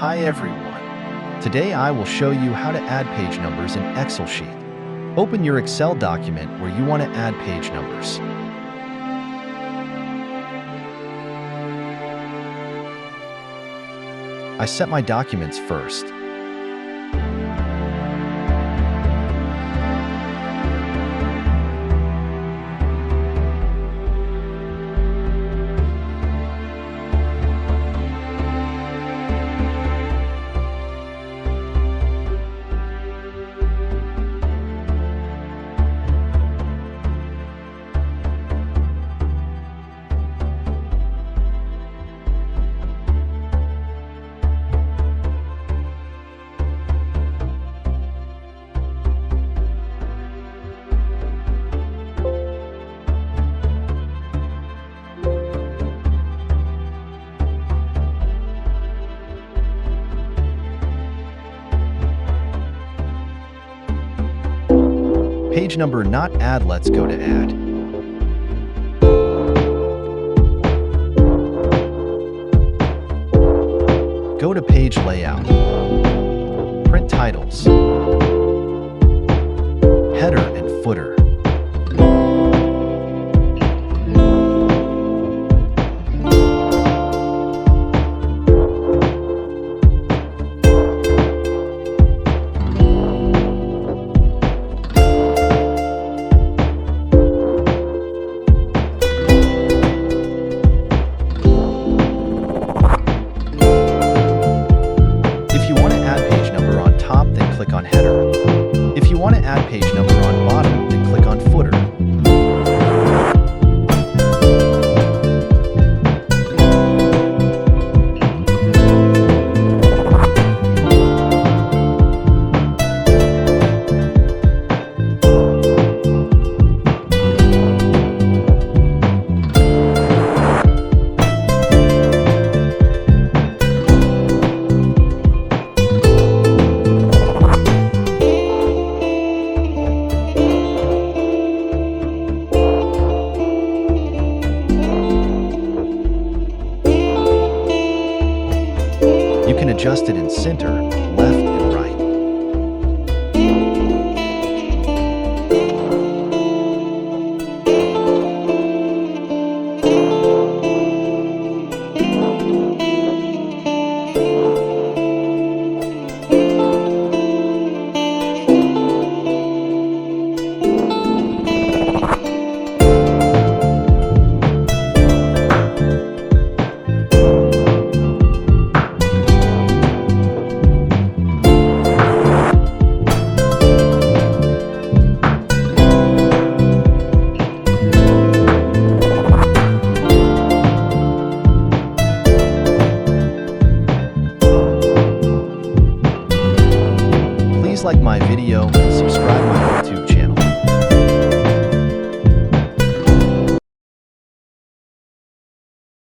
Hi everyone. Today I will show you how to add page numbers in Excel sheet. Open your Excel document where you want to add page numbers. I set my documents first. Page number not add, let's go to add. Go to page layout. Print titles. Header and footer. Click on header. If you want to add page number on bottom, then click on footer. You can adjust it in center, left, and right. Please like my video and subscribe my